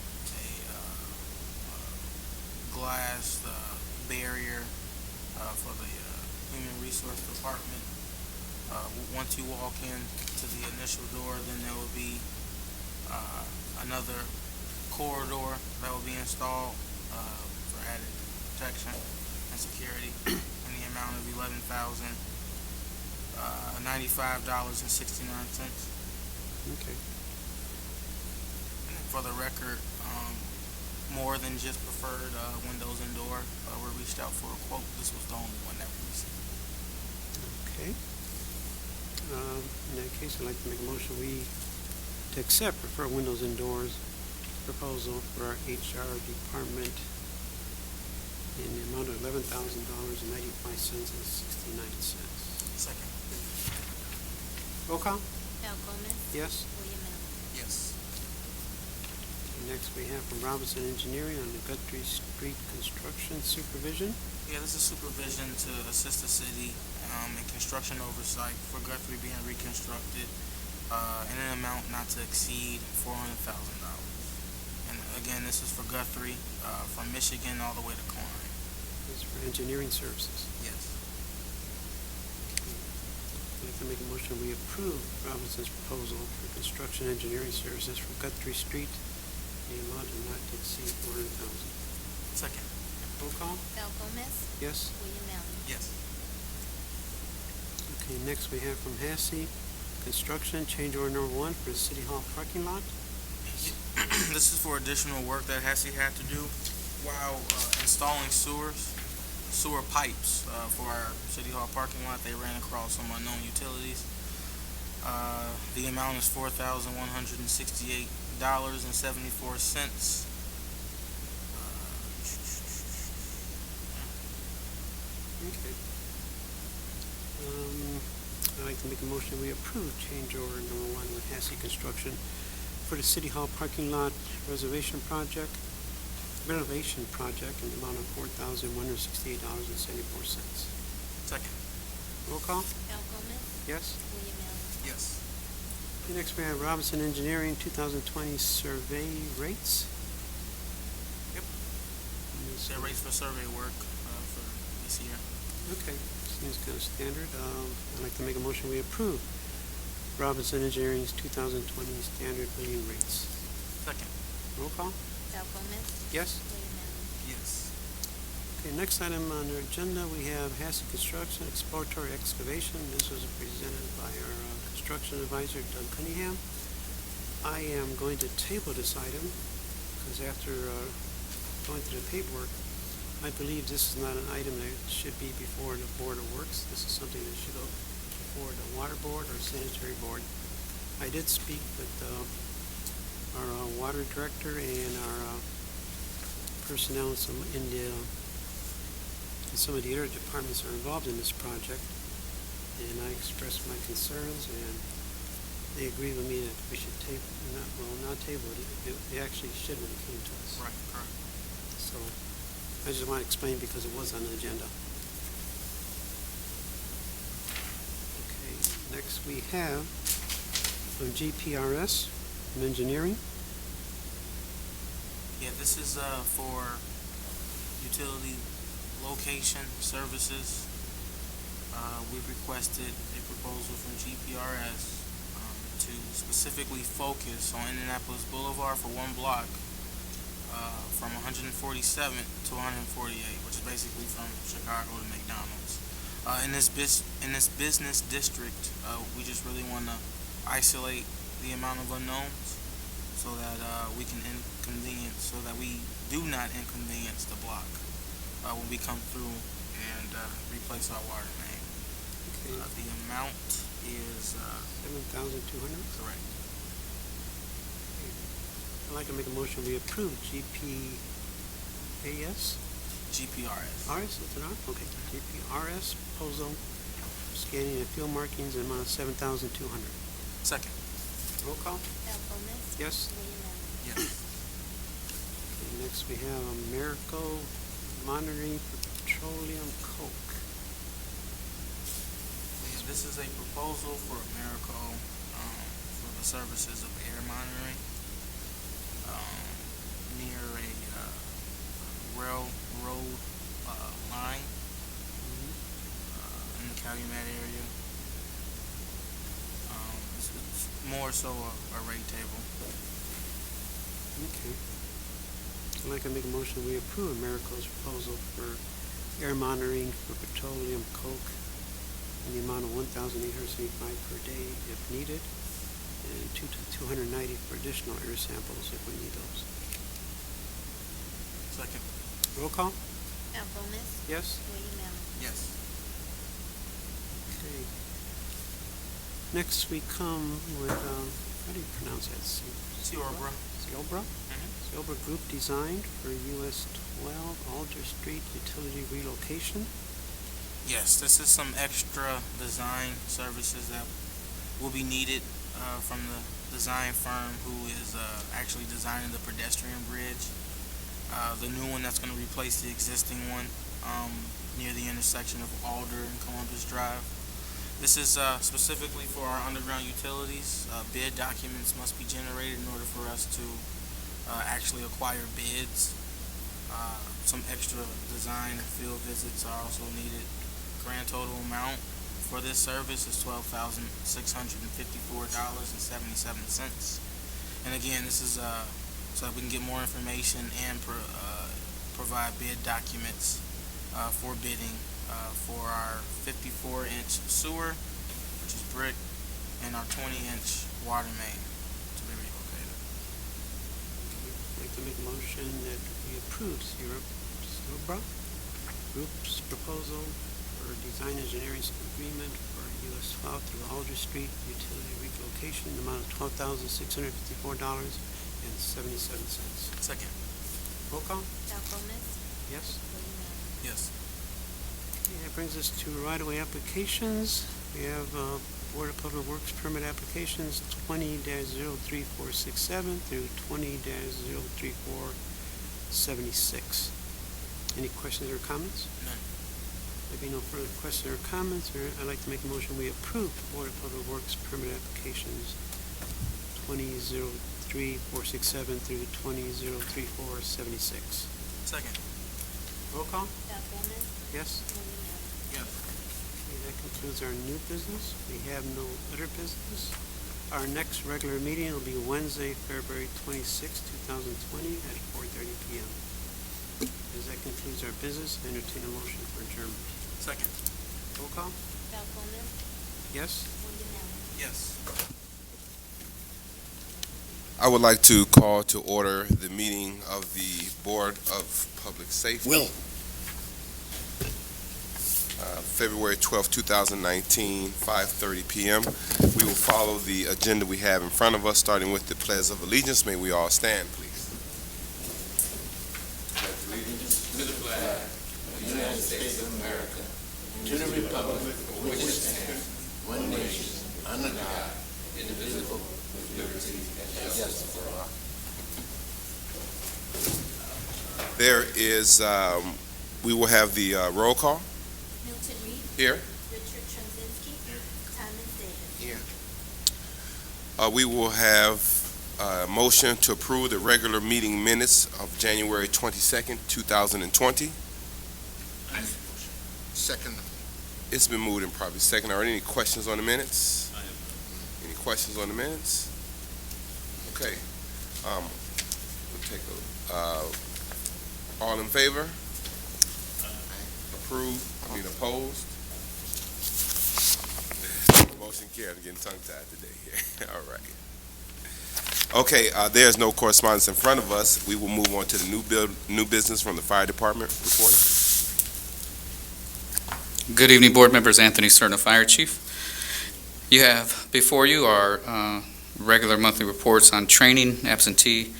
glass barrier for the Human Resource Department. Once you walk in to the initial door, then there will be another corridor that will be installed for added protection and security in the amount of $11,095.69. Okay. And for the record, more than just Preferred Windows and Door were reached out for a quote. This was the only one that we received. Okay. In that case, I'd like to make a motion, to accept Preferred Windows and Doors proposal for our HR department in the amount of $11,095.69. Second. Roll call? Ralph Gomez, Yes? William Allen. Yes. Next, we have from Robinson Engineering on the Guthrie Street construction supervision. Yeah, this is supervision to assist the city in construction oversight for Guthrie being reconstructed in an amount not to exceed $400,000. And again, this is for Guthrie from Michigan all the way to Klein. This is for engineering services. Yes. I'd like to make a motion, we approve Robinson's proposal for construction engineering services for Guthrie Street in the amount of not to exceed $400,000. Second. Roll call? Ralph Gomez, Yes? William Allen. Yes. Okay, next we have from Hassey Construction, change order number 1 for the City Hall parking lot. This is for additional work that HESI had to do while installing sewer pipes for our City Hall parking lot. They ran across some unknown utilities. The amount is $4,168.74. Okay. I'd like to make a motion, we approve change order number 1 with Hassie Construction for the City Hall parking lot renovation project in the amount of $4,168.74. Second. Roll call? Al Gomez, Yes? William Allen. Yes. Okay, next we have Robinson Engineering 2020 survey rates. Yep. Their rates for survey work for this year. Okay, seems kind of standard. I'd like to make a motion, we approve Robinson Engineering's 2020 standard billing rates. Second. Roll call? Al Gomez, Yes? William Allen. Yes. Okay, next item on our agenda, we have Hassie Construction Exploratory Excavation. This was presented by our construction advisor, Doug Cunningham. I am going to table this item because after going through the paperwork, I believe this is not an item that should be before the Board of Works. This is something that should go before the Water Board or Sanitary Board. I did speak with our water director and our personnel in some of the other departments are involved in this project, and I expressed my concerns, and they agreed with me that we should not table it. It actually should when it came to us. Right. Correct. So I just want to explain because it was on the agenda. Okay, next we have from GPRS, from engineering. Yeah, this is for utility location services. We've requested a proposal from GPRS to specifically focus on Indianapolis Boulevard for one block from 147th to 148, which is basically from Chicago to McDonald's. In this business district, we just really want to isolate the amount of unknowns so that we do not inconvenience the block when we come through and replace our water main. Okay, The amount is 7,200. correct. I'd like to make a motion, we approve GPAS. GPRS. RS, it's an R? Okay. GPRS proposal, scanning and field markings, in the amount of 7,200. Second. Roll call? Al Gomez, Yes? William Allen. Yes. Okay, next we have Americo Monitoring for Petroleum Coke. This is a proposal for Americo for the services of air monitoring near a railroad line in the Calumet area. It's more so a rate table. Okay. I'd like to make a motion, we approve Americo's proposal for air monitoring for petroleum coke in the amount of $1,875 per day if needed, and $290 for additional air samples if we need those. Second. Roll call? Al Gomez, Yes? William Allen. Yes. Okay. Next we come with, how do you pronounce that? Ciobra. Ciobra? Ciobra Group Design for US 12 Alder Street Utility Relocation. Yes, this is some extra design services that will be needed from the design firm who is actually designing the pedestrian bridge. The new one that's going to replace the existing one near the intersection of Alder and Columbus Drive. This is specifically for our underground utilities. Bid documents must be generated in order for us to actually acquire bids. Some extra design and field visits are also needed. Grand total amount for this service is $12,654.77. And again, this is so that we can get more information and provide bid documents for bidding for our 54-inch sewer, which is brick, and our 20-inch water main to be relocated. to make a motion that we approve Sierra Group's proposal for design engineering agreement for US 12 through Aldrich Street utility relocation, the amount of $12,654.77. Second. Roll call? Al Gomez, Yes? Willie Nelson. Yes. Okay, that brings us to right-of-way applications. We have Board of Public Works permit applications 20-03467 through 20-03476. Any questions or comments? None. There be no further questions or comments, I'd like to make a motion we approve the Board of Public Works permit applications 20-03467 through 20-03476. Second. Roll call? Al Gomez, Yes? Willie Nelson. Yes. Okay, that concludes our new business. We have no other business. Our next regular meeting will be Wednesday, February 26, 2020 at 4:30 p.m. As that concludes our business, I entertain a motion for adjournment. Second. Roll call? Al Gomez, Yes? Willie Nelson. Yes. I would like to call to order the meeting of the Board of Public Safety. February 12, 2019, 5:30 p.m. We will follow the agenda we have in front of us, starting with the Pledge of Allegiance. May we all stand, please. Pledge allegiance to the flag of the United States of America, to the republic for which it stands, one nation, under God, indivisible, with liberty and justice for all. There is, we will have the roll call. Milton Reed. Here. Richard Trzynski. Thomas Davis. We will have a motion to approve the regular meeting minutes of January 22nd, 2020. Second. It's been moved and probably second. Are there any questions on the minutes? Any questions on the minutes? Okay. We'll take all in favor? Approved? Opposed? Motion carried. I'm getting tongue-tied today here. All right. Okay, there's no correspondence in front of us. We will move on to the new business from the fire department report. Good evening, board members. Anthony Cerna, Fire Chief. You have before you our regular monthly reports on training, absentee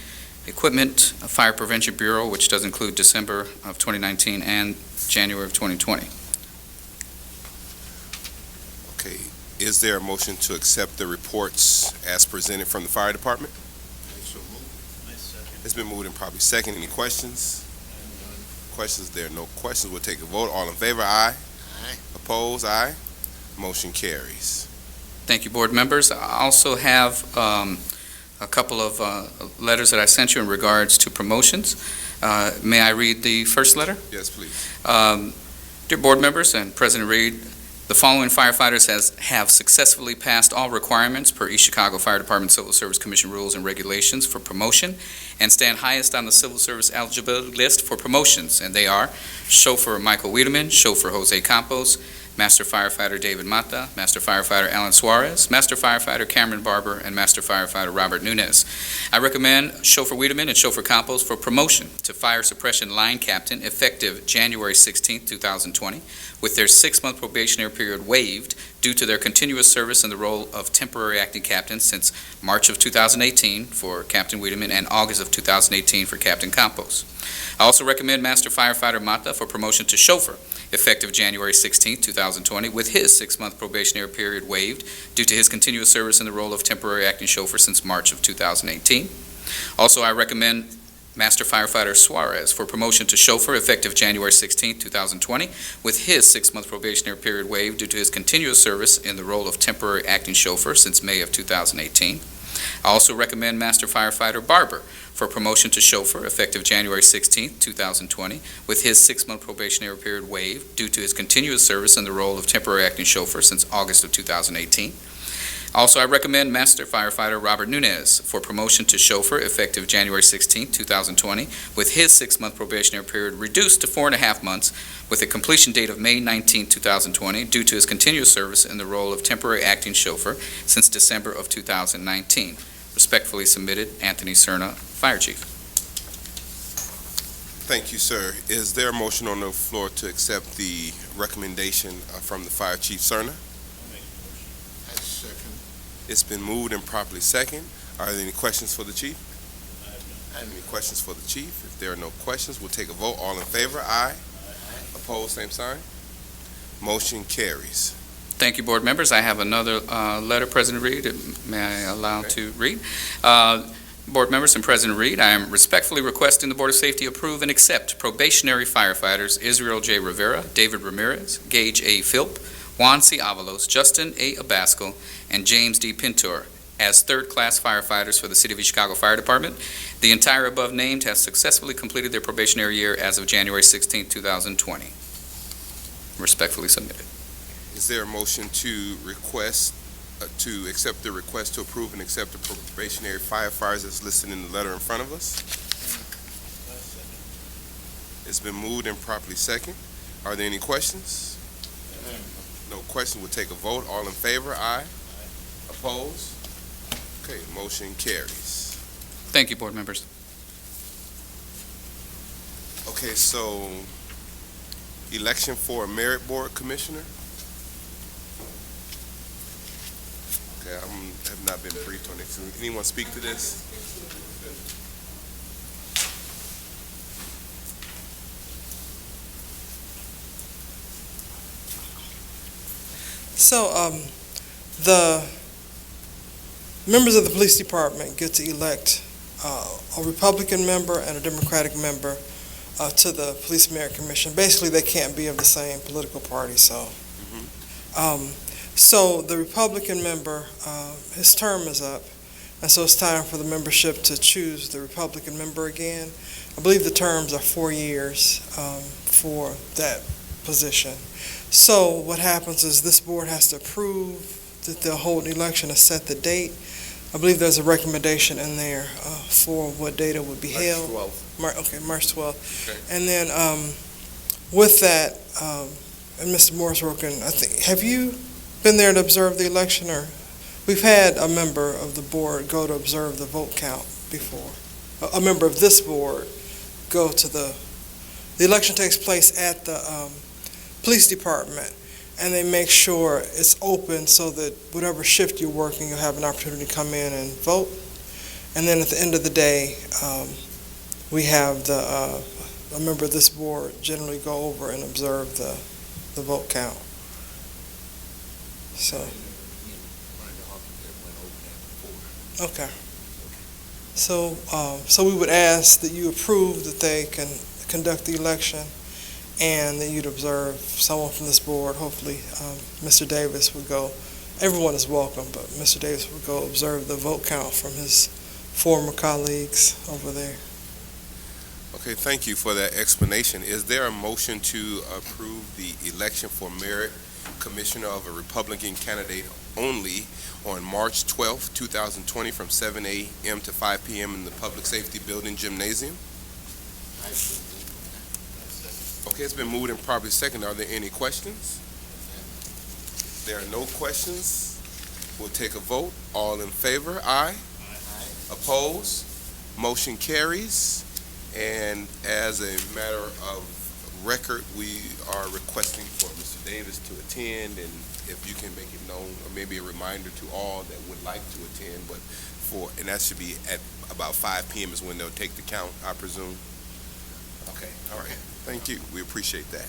equipment, Fire Prevention Bureau, which does include December of 2019 and January of 2020. Okay, is there a motion to accept the reports as presented from the fire department? It's been moved and probably second. Any questions? Questions? There are no questions. We'll take a vote. All in favor? Aye. Aye. Opposed? Aye. Motion carries. Thank you, board members. I also have a couple of letters that I sent you in regards to promotions. May I read the first letter? Yes, please. Dear board members and President Reed, the following firefighters have successfully passed all requirements per East Chicago Fire Department Civil Service Commission rules and regulations for promotion and stand highest on the Civil Service eligibility list for promotions, and they are Chauffeur Michael Wiedemann, Chauffeur Jose Campos, Master Firefighter David Mata, Master Firefighter Alan Suarez, Master Firefighter Cameron Barber, and Master Firefighter Robert Nunez. I recommend Chauffeur Wiedemann and Chauffeur Campos for promotion to Fire Suppression Line Captain effective January 16, 2020, with their 6-month probationary period waived due to their continuous service in the role of temporary acting captain since March of 2018 for Captain Wiedemann and August of 2018 for Captain Campos. I also recommend Master Firefighter Mata for promotion to chauffeur effective January 16, 2020, with his 6-month probationary period waived due to his continuous service in the role of temporary acting chauffeur since March of 2018. Also, I recommend Master Firefighter Suarez for promotion to chauffeur effective January 16, 2020, with his 6-month probationary period waived due to his continuous service in the role of temporary acting chauffeur since May of 2018. I also recommend Master Firefighter Barber for promotion to chauffeur effective January 16, 2020, with his 6-month probationary period waived due to his continuous service in the role of temporary acting chauffeur since August of 2018. Also, I recommend Master Firefighter Robert Nunez for promotion to chauffeur effective January 16, 2020, with his 6-month probationary period reduced to 4.5 months, with a completion date of May 19, 2020, due to his continuous service in the role of temporary acting chauffeur since December of 2019. Respectfully submitted, Anthony Cerna, Fire Chief. Thank you, sir. Is there a motion on the floor to accept the recommendation from the Fire Chief Cerna? I second. It's been moved and properly second. Are there any questions for the chief? Any questions for the chief? If there are no questions, we'll take a vote. All in favor? Aye. Opposed? Same sign. Motion carries. Thank you, board members. I have another letter, President Reed. May I allow to read? Board members and President Reed, I am respectfully requesting the Board of Safety approve and accept probationary firefighters Israel J. Rivera, David Ramirez, Gage A. Philp, Juan C. Avalos, Justin A. Abascal, and James D. Pintor as third-class firefighters for the City of East Chicago Fire Department. The entire above named has successfully completed their probationary year as of January 16, 2020. Respectfully submitted. Is there a motion to request, to accept the request to approve and accept the probationary firefighters as listed in the letter in front of us? It's been moved and properly second. Are there any questions? No question. We'll take a vote. All in favor? Aye. Opposed? Okay, motion carries. Thank you, board members. Okay, so election for a merit board commissioner. Okay, I have not been briefed on it. Can anyone speak to this? So, the members of the police department get to elect a Republican member and a Democratic member to the Police Merit Commission. Basically, they can't be of the same political party, so. So the Republican member, his term is up, and so it's time for the membership to choose the Republican member again. I believe the terms are 4 years for that position. So what happens is this board has to approve that they'll hold an election and set the date. I believe there's a recommendation in there for what date it would be held. March 12th. March 12th. Okay. And then with that, and Mr. Morris-Roken, I think, have you been there to observe the election, or we've had a member of the board go to observe the vote count before? A member of this board go to the election takes place at the police department, and they make sure it's open so that whatever shift you're working, you'll have an opportunity to come in and vote. And then at the end of the day, we have a member of this board generally go over and observe the vote count. So, okay. So, so we would ask that you approve that they can conduct the election, and that you'd observe someone from this board. Hopefully, Mr. Davis would go. Everyone is welcome, but Mr. Davis would go observe the vote count from his former colleagues over there. Okay, thank you for that explanation. Is there a motion to approve the election for merit commissioner of a Republican candidate only on March 12th, 2020 from 7 a.m. to 5 p.m. in the Public Safety Building Gymnasium? Okay, it's been moved and properly seconded. Are there any questions? There are no questions. We'll take a vote. All in favor? Aye. Opposed? Motion carries. And as a matter of record, we are requesting for Mr. Davis to attend, and if you can make it known, or maybe a reminder to all that would like to attend, and that should be at about 5 p.m. is when they'll take the count, I presume. Okay, all right. Thank you. We appreciate that.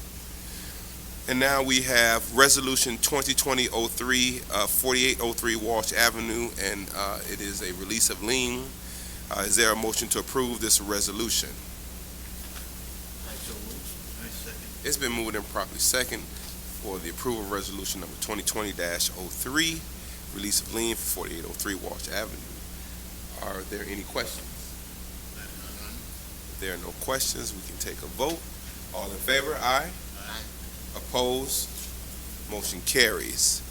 And now we have Resolution 2020-03, 4803 Walsh Avenue, and it is a release of lien. Is there a motion to approve this resolution? It's been moved and properly second for the approval of resolution number 2020-03, release of lien for 4803 Walsh Avenue. Are there any questions? If there are no questions, we can take a vote. All in favor? Aye. Opposed? Motion carries.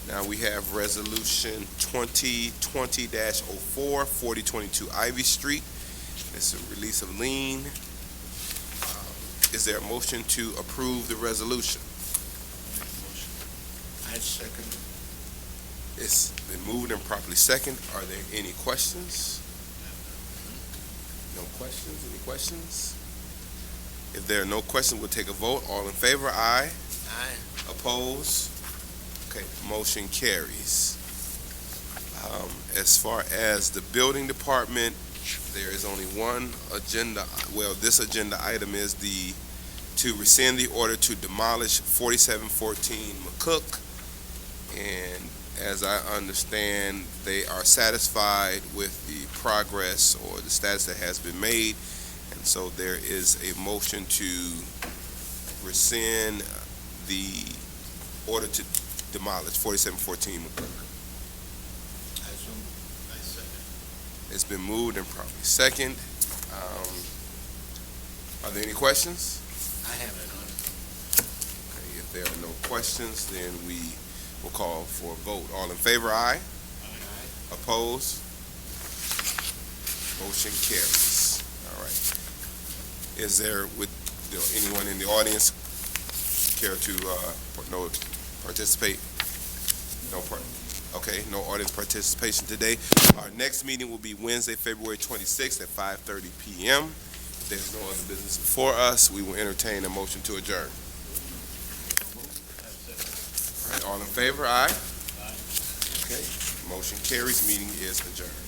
Now we have resolution 2020-04, 4022 Ivy Street. It's a release of lien. Is there a motion to approve the resolution? I second. It's been moved and properly second. Are there any questions? No questions? Any questions? If there are no questions, we'll take a vote. All in favor, aye. Aye. Opposed? Okay, motion carries. As far as the building department, there is only one agenda, well, this agenda item is to rescind the order to demolish 4714 McCook. And as I understand, they are satisfied with the progress or the status that has been made. And so there is a motion to rescind the order to demolish 4714 McCook. I second. It's been moved and probably second. Are there any questions? I have it on. Okay, if there are no questions, then we will call for a vote. All in favor, aye. Aye. Opposed? Motion carries. All right. Is there, anyone in the audience care to participate? No part. Okay, no audience participation today. Our next meeting will be Wednesday, February 26th at 5:30 p.m. If there's no other business before us, we will entertain a motion to adjourn. All right, all in favor, aye? Aye. Okay, motion carries. Meeting is adjourned.